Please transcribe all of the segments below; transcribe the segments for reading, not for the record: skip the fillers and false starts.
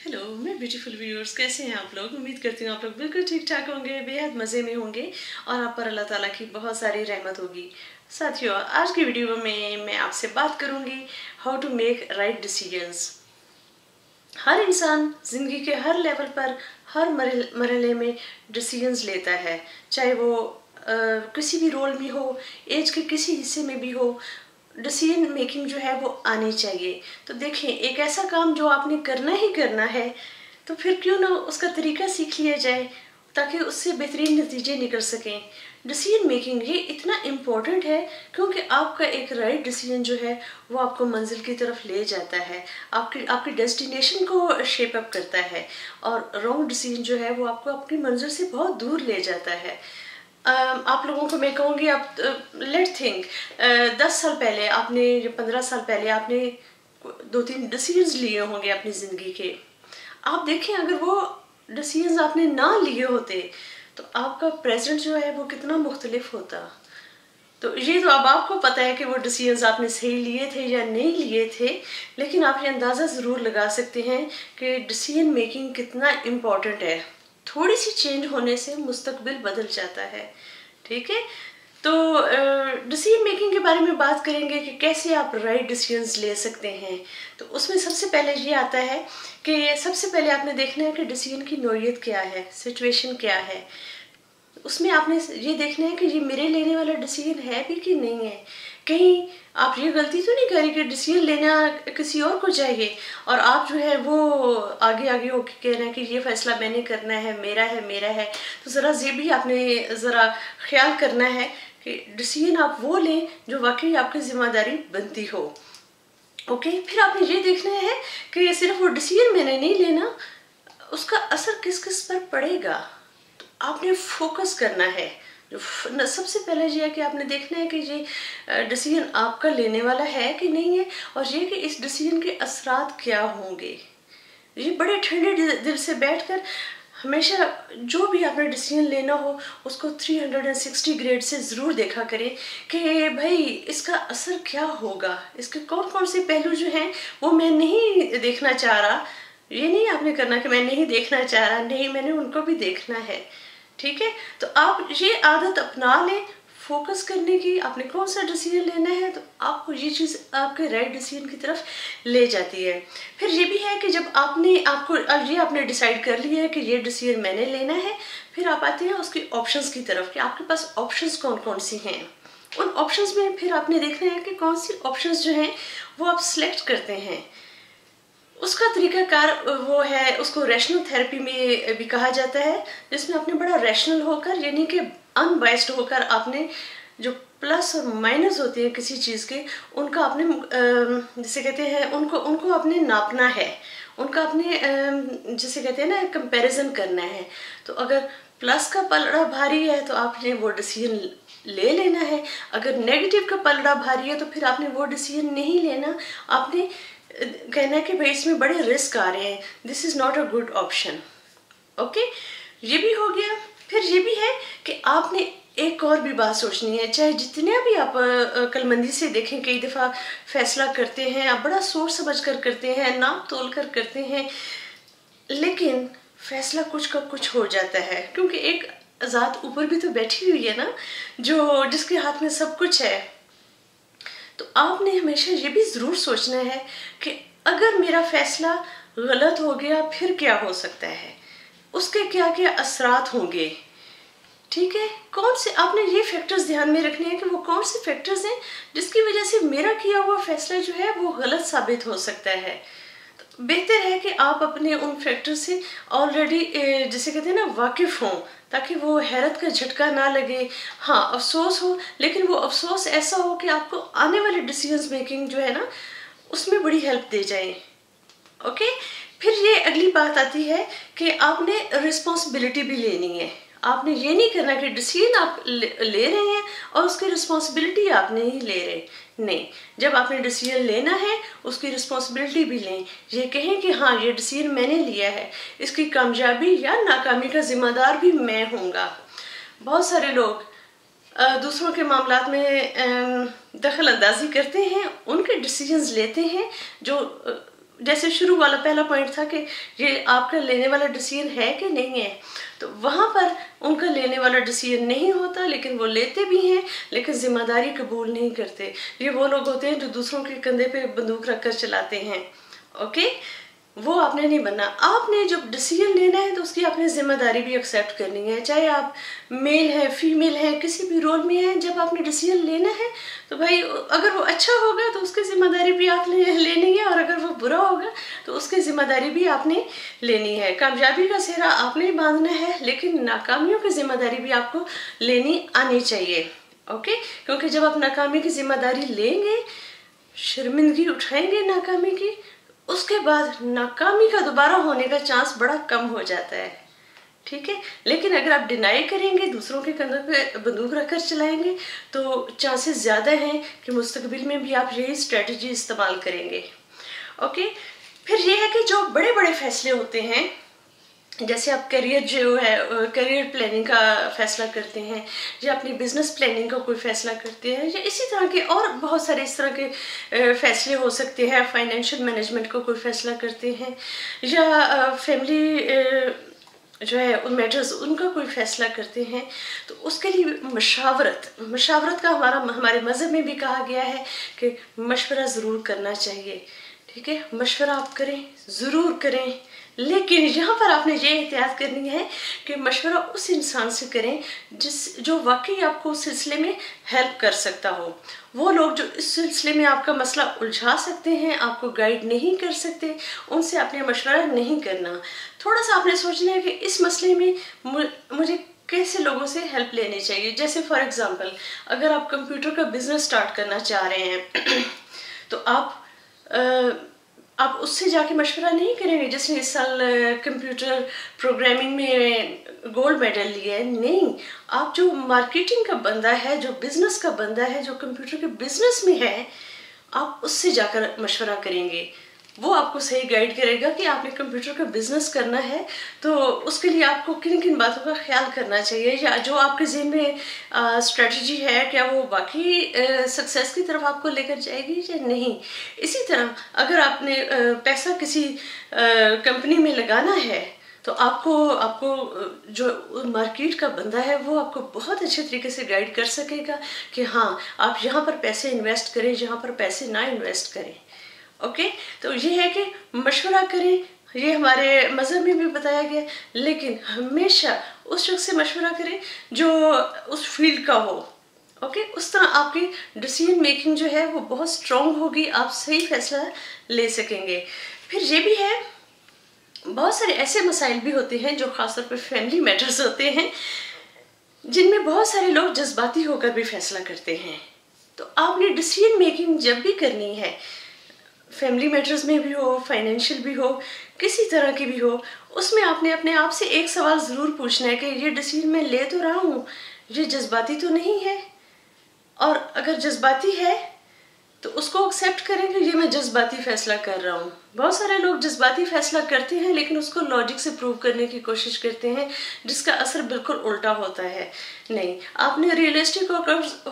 Hello मैं beautiful viewers, कैसे हैं आप लोग। उम्मीद करती हूँ आप लोग बिल्कुल ठीक ठाक होंगे, बेहद मज़े में होंगे और आप पर अल्लाह ताला की बहुत सारी रहमत होगी। साथियों, आज की वीडियो में मैं आपसे बात करूँगी how to make right decisions. हर इंसान ज़िंदगी के हर लेवल पर हर मरहले में डिसीजंस लेता है, चाहे वो किसी भी रोल में हो, एज के किसी हिस्से में भी हो। डिसीजन मेकिंग जो है वो आनी चाहिए। तो देखें, एक ऐसा काम जो आपने करना ही करना है, तो फिर क्यों ना उसका तरीका सीख लिया जाए ताकि उससे बेहतरीन नतीजे निकल सकें। डिसीजन मेकिंग ये इतना इम्पोर्टेंट है क्योंकि आपका एक राइट डिसीजन जो है वो आपको मंजिल की तरफ ले जाता है, आपकी आपकी डेस्टिनेशन को शेप अप करता है, और रॉन्ग डिसीजन जो है वो आपको अपनी मंजिल से बहुत दूर ले जाता है। आप लोगों को मैं कहूँगी, आप लेट थिंक 10 साल पहले आपने, 15 साल पहले आपने 2-3 डिसीजंस लिए होंगे अपनी ज़िंदगी के। आप देखें, अगर वो डिसीजंस आपने ना लिए होते तो आपका प्रेजेंट जो है वो कितना मुख्तलिफ होता। तो ये तो अब आपको पता है कि वो डिसीजंस आपने सही लिए थे या नहीं लिए थे, लेकिन आप ये अंदाज़ा ज़रूर लगा सकते हैं कि डिसीजन मेकिंग कितना इम्पोर्टेंट है। थोड़ी सी चेंज होने से मुस्तकबिल बदल जाता है। ठीक है, तो डिसीजन मेकिंग के बारे में बात करेंगे कि कैसे आप राइट डिसीजंस ले सकते हैं। तो उसमें सबसे पहले ये आता है कि सबसे पहले आपने देखना है कि डिसीजन की नौइयत क्या है, सिचुएशन क्या है। उसमें आपने ये देखना है कि ये मेरे लेने वाला डिसीजन है भी कि नहीं है। कहीं आप ये गलती तो नहीं करें कि डिसीजन लेना किसी और को चाहिए और आप जो है वो आगे आगे होकर कह रहे हैं कि ये फैसला मैंने करना है, मेरा है, मेरा है। तो ज़रा ये भी आपने ज़रा ख्याल करना है कि डिसीजन आप वो लें जो वाकई आपकी जिम्मेदारी बनती हो। ओके, फिर आपने ये देखना है कि सिर्फ वो डिसीजन मैंने नहीं लेना, उसका असर किस किस पर पड़ेगा। तो आपने फोकस करना है। जो सबसे पहले ये है कि आपने देखना है कि ये डिसीजन आपका लेने वाला है कि नहीं है, और ये कि इस डिसीजन के असरात क्या होंगे। ये बड़े ठंडे दिल से बैठकर हमेशा जो भी आपने डिसीजन लेना हो उसको 360 ग्रेड से ज़रूर देखा करें कि भाई इसका असर क्या होगा, इसके कौन कौन से पहलू जो हैं वो मैं नहीं देखना चाह रहा। ये नहीं आपने करना कि मैं नहीं देखना चाह रहा, नहीं, मैंने उनको भी देखना है। ठीक है, तो आप ये आदत अपना लें फोकस करने की। आपने कौन सा डिसीजन लेना है तो आपको ये चीज़ आपके राइट डिसीजन की तरफ ले जाती है। फिर ये भी है कि जब आपने डिसाइड कर लिया है कि ये डिसीजन मैंने लेना है, फिर आप आते हैं उसके ऑप्शंस की तरफ कि आपके पास ऑप्शंस कौन कौन सी हैं। उन ऑप्शंस में फिर आपने देखना है कि कौन सी ऑप्शंस जो हैं वो आप सिलेक्ट करते हैं। उसका तरीकाकार वो है, उसको रैशनल थेरेपी में भी कहा जाता है, जिसमें आपने बड़ा रैशनल होकर, यानी कि अनबाइस्ड होकर, आपने जो प्लस और माइनस होते हैं किसी चीज़ के, उनका आपने जिसे कहते हैं उनको आपने नापना है, उनका आपने जिसे कहते हैं ना कंपैरिजन करना है। तो अगर प्लस का पलड़ा भारी है तो आपने वो डिसीजन ले लेना है, अगर नेगेटिव का पलड़ा भारी है तो फिर आपने वो डिसीजन नहीं लेना। आपने कहना है कि भाई इसमें बड़े रिस्क आ रहे हैं, this is not a good option. Okay, ये भी हो गया। फिर ये भी है कि आपने एक और भी बात सोचनी है, चाहे जितने भी आप अक्लमंदी से देखें, कई दफ़ा फैसला करते हैं आप बड़ा सोच समझ कर करते हैं, नाप तोल कर करते हैं, लेकिन फैसला कुछ का कुछ हो जाता है, क्योंकि एक ज़ात ऊपर भी तो बैठी हुई है ना, जिसके हाथ में सब कुछ है। तो आपने हमेशा ये भी ज़रूर सोचना है कि अगर मेरा फैसला गलत हो गया फिर क्या हो सकता है, उसके क्या क्या असरात होंगे। ठीक है, कौन से आपने ये फैक्टर्स ध्यान में रखने हैं कि वो कौन से फैक्टर्स हैं जिसकी वजह से मेरा किया हुआ फैसला जो है वो गलत साबित हो सकता है। तो बेहतर है कि आप अपने उन फैक्टर्स से ऑलरेडी जिसे कहते हैं ना वाकिफ़ हों, ताकि वो हैरत का झटका ना लगे। हाँ, अफसोस हो, लेकिन वो अफसोस ऐसा हो कि आपको आने वाले डिसीजन मेकिंग जो है ना उसमें बड़ी हेल्प दे जाए। ओके, फिर ये अगली बात आती है कि आपने रिस्पॉन्सिबिलिटी भी लेनी है। आपने ये नहीं करना कि डिसीजन आप ले रहे हैं और उसकी रिस्पॉन्सिबिलिटी आप नहीं ले रहे। नहीं, जब आपने डिसीजन लेना है उसकी रिस्पॉन्सिबिलिटी भी लें। ये कहें कि हाँ, ये डिसीजन मैंने लिया है, इसकी कामयाबी या नाकामी का जिम्मेदार भी मैं होऊंगा। बहुत सारे लोग दूसरों के मामलात में दखल अंदाजी करते हैं, उनके डिसीजंस लेते हैं जो जैसे शुरू वाला पहला पॉइंट था कि ये आपका लेने वाला डिसीजन है कि नहीं है, तो वहाँ पर उनका लेने वाला डिसीजन नहीं होता, लेकिन वो लेते भी हैं लेकिन जिम्मेदारी कबूल नहीं करते। ये वो लोग होते हैं जो दूसरों के कंधे पे बंदूक रखकर चलाते हैं। ओके, वो आपने नहीं बनना। आपने जब डिसीजन लेना है तो उसकी आपने जिम्मेदारी भी एक्सेप्ट करनी है, चाहे आप मेल है फीमेल है किसी भी रोल में है। जब आपने डिसीजन लेना है तो भाई अगर वो अच्छा होगा तो उसकी जिम्मेदारी भी आप लेनी है, और अगर वो बुरा होगा तो उसकी जिम्मेदारी भी आपने लेनी है। कामयाबी का सेहरा आपने ही बांधना है, लेकिन नाकामियों की जिम्मेदारी भी आपको लेनी आनी चाहिए। ओके, क्योंकि जब आप नाकामी की जिम्मेदारी लेंगे, शर्मिंदगी उठाएंगे नाकामी की, उसके बाद नाकामी का दोबारा होने का चांस बड़ा कम हो जाता है। ठीक है, लेकिन अगर आप डिनाई करेंगे, दूसरों के कंधों पे बंदूक रखकर चलाएंगे, तो चांसेस ज़्यादा हैं कि मुस्तकबिल में भी आप यही स्ट्रेटजी इस्तेमाल करेंगे। ओके, फिर ये है कि जो बड़े बड़े फैसले होते हैं, जैसे आप करियर जो है करियर प्लानिंग का फैसला करते हैं, या अपनी बिजनेस प्लानिंग का कोई फैसला करते हैं, या इसी तरह के और बहुत सारे इस तरह के फैसले हो सकते हैं। फाइनेंशियल मैनेजमेंट का कोई फैसला करते हैं, या फैमिली जो है उन मैटर्स उनका कोई फैसला करते हैं, तो उसके लिए मशावरत का हमारे मज़हब में भी कहा गया है कि मशवरा ज़रूर करना चाहिए। ठीक है, मशवरा आप करें, ज़रूर करें, लेकिन यहाँ पर आपने ये एहतियात करनी है कि मशवरा उस इंसान से करें जो वाकई आपको उस सिलसिले में हेल्प कर सकता हो। वो लोग जो इस सिलसिले में आपका मसला उलझा सकते हैं, आपको गाइड नहीं कर सकते, उनसे आपने मशवरा नहीं करना। थोड़ा सा आपने सोचना है कि इस मसले में मुझे कैसे लोगों से हेल्प लेनी चाहिए। जैसे फॉर एग्जांपल, अगर आप कंप्यूटर का बिजनेस स्टार्ट करना चाह रहे हैं तो आप उससे जाके मशवरा नहीं करेंगे जिसने इस साल कंप्यूटर प्रोग्रामिंग में गोल्ड मेडल लिया है। नहीं, आप जो मार्केटिंग का बंदा है, जो बिजनेस का बंदा है, जो कंप्यूटर के बिजनेस में है, आप उससे जाकर मशवरा करेंगे। वो आपको सही गाइड करेगा कि आपने कंप्यूटर का बिजनेस करना है तो उसके लिए आपको किन किन बातों का ख्याल करना चाहिए, या जो आपके ज़हन में स्ट्रेटजी है क्या वो बाकी सक्सेस की तरफ आपको लेकर जाएगी या नहीं। इसी तरह अगर आपने पैसा किसी कंपनी में लगाना है तो आपको जो मार्केट का बंदा है वो आपको बहुत अच्छे तरीके से गाइड कर सकेगा कि हाँ आप यहाँ पर पैसे इन्वेस्ट करें, यहाँ पर पैसे ना इन्वेस्ट करें। ओके, तो ये है कि मशवरा करें, ये हमारे मज़हब में भी बताया गया, लेकिन हमेशा उस शख्स से मशवरा करें जो उस फील्ड का हो। ओके, उस तरह आपकी डिसीजन मेकिंग जो है वो बहुत स्ट्रॉन्ग होगी, आप सही फैसला ले सकेंगे। फिर ये भी है, बहुत सारे ऐसे मसाइल भी होते हैं जो ख़ासतौर पर फैमिली मैटर्स होते हैं जिनमें बहुत सारे लोग जज्बाती होकर भी फैसला करते हैं। तो आपने डिसीजन मेकिंग जब भी करनी है, फैमिली मैटर्स में भी हो, फाइनेंशियल भी हो, किसी तरह की भी हो, उसमें आपने अपने आप से एक सवाल ज़रूर पूछना है कि ये डिसीजन मैं ले तो रहा हूँ, ये जज्बाती तो नहीं है। और अगर जज्बाती है तो उसको एक्सेप्ट करें कि ये मैं जज्बाती फैसला कर रहा हूँ। बहुत सारे लोग जज्बाती फैसला करते हैं लेकिन उसको लॉजिक से प्रूव करने की कोशिश करते हैं जिसका असर बिल्कुल उल्टा होता है। नहीं, आपने रियलिस्टिक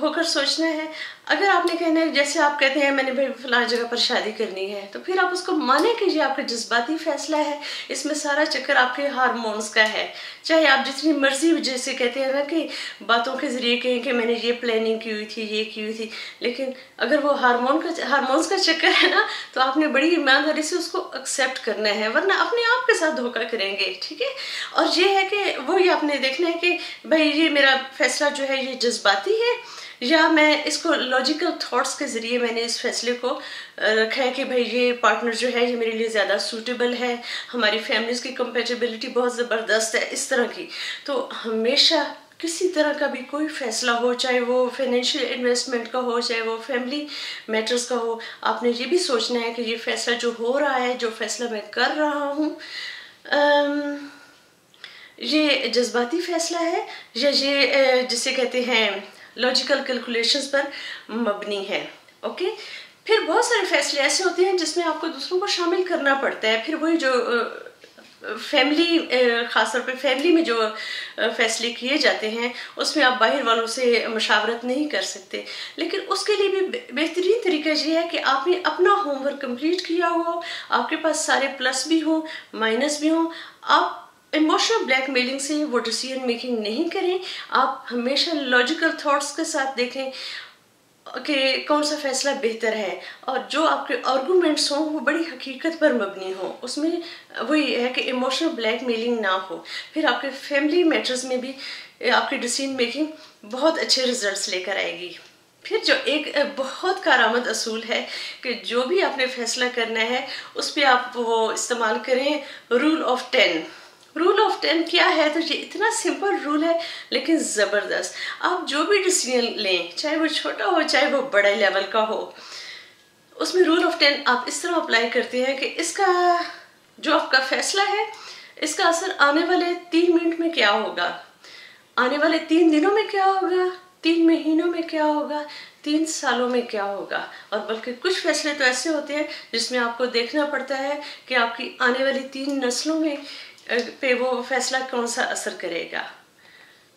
होकर सोचना है। अगर आपने कहना है, जैसे आप कहते हैं मैंने भाई फलां जगह पर शादी करनी है, तो फिर आप उसको माने कि ये आपका जज्बाती फैसला है, इसमें सारा चक्कर आपके हार्मोन्स का है। चाहे आप जितनी मर्जी जैसे कहते हैं ना कि बातों के जरिए कहें कि मैंने ये प्लानिंग की हुई थी, ये की हुई थी, लेकिन अगर वो हार्मोन्स का चक्कर है ना, तो आपने बड़ी ईमानदारी से उसको एक्सेप्ट करना है, वरना अपने आप के साथ धोखा करेंगे। ठीक है, और ये है कि वही आपने देखना है कि भाई ये मेरा फैसला जो है ये जज्बाती है या मैं इसको लॉजिकल थॉट्स के ज़रिए मैंने इस फैसले को रखा है कि भाई ये पार्टनर जो है ये मेरे लिए ज़्यादा सूटेबल है, हमारी फैमिलीज़ की कंपेटेबिलिटी बहुत ज़बरदस्त है, इस तरह की। तो हमेशा किसी तरह का भी कोई फैसला हो, चाहे वो फाइनेंशियल इन्वेस्टमेंट का हो, चाहे वो फैमिली मैटर्स का हो, आपने ये भी सोचना है कि ये फैसला जो हो रहा है, जो फैसला मैं कर रहा हूँ, ये जज्बाती फैसला है या ये जिसे कहते हैं लॉजिकल कैलकुलेशंस पर मबनी है। ओके, फिर बहुत सारे फैसले ऐसे होते हैं जिसमें आपको दूसरों को शामिल करना पड़ता है। फिर वही जो फैमिली, ख़ासतौर पे फैमिली में जो फैसले किए जाते हैं उसमें आप बाहर वालों से मशावरत नहीं कर सकते। लेकिन उसके लिए भी बेहतरीन तरीका ये है कि आपने अपना होमवर्क कंप्लीट किया हो, आपके पास सारे प्लस भी हो माइनस भी हो। आप इमोशनल ब्लैकमेलिंग से वो डिसीजन मेकिंग नहीं करें। आप हमेशा लॉजिकल थॉट्स के साथ देखें कि कौन सा फैसला बेहतर है, और जो आपके आर्गूमेंट्स हों वो बड़ी हकीकत पर मबनी हो, उसमें वही है कि इमोशनल ब्लैकमेलिंग ना हो। फिर आपके फैमिली मैटर्स में भी आपकी डिसीजन मेकिंग बहुत अच्छे रिजल्ट्स लेकर आएगी। फिर जो एक बहुत कारआमद असूल है कि जो भी आपने फैसला करना है उस पर आप वो इस्तेमाल करें रूल ऑफ 10। रूल ऑफ 10 क्या है? तो ये इतना सिंपल रूल है लेकिन ज़बरदस्त। आप जो भी डिसीजन लें, चाहे वो छोटा हो चाहे वो बड़े लेवल का हो, उसमें रूल ऑफ 10 आप इस तरह अप्लाई करते हैं कि इसका जो आपका फैसला है इसका असर आने वाले 3 मिनट में क्या होगा, आने वाले 3 दिनों में क्या होगा, 3 महीनों में क्या होगा, 3 सालों में क्या होगा। और बल्कि कुछ फैसले तो ऐसे होते हैं जिसमें आपको देखना पड़ता है कि आपकी आने वाली 3 नस्लों में पे वो फैसला कौन सा असर करेगा।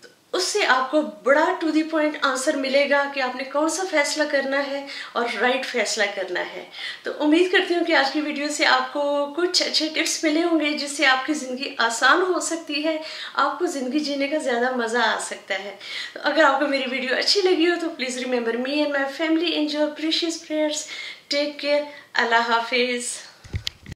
तो उससे आपको बड़ा टू द पॉइंट आंसर मिलेगा कि आपने कौन सा फैसला करना है और राइट फैसला करना है। तो उम्मीद करती हूँ कि आज की वीडियो से आपको कुछ अच्छे टिप्स मिले होंगे जिससे आपकी ज़िंदगी आसान हो सकती है, आपको ज़िंदगी जीने का ज़्यादा मज़ा आ सकता है। तो अगर आपको मेरी वीडियो अच्छी लगी हो तो please remember me and my family in your precious prayers. Take care. Allah हाफिज़।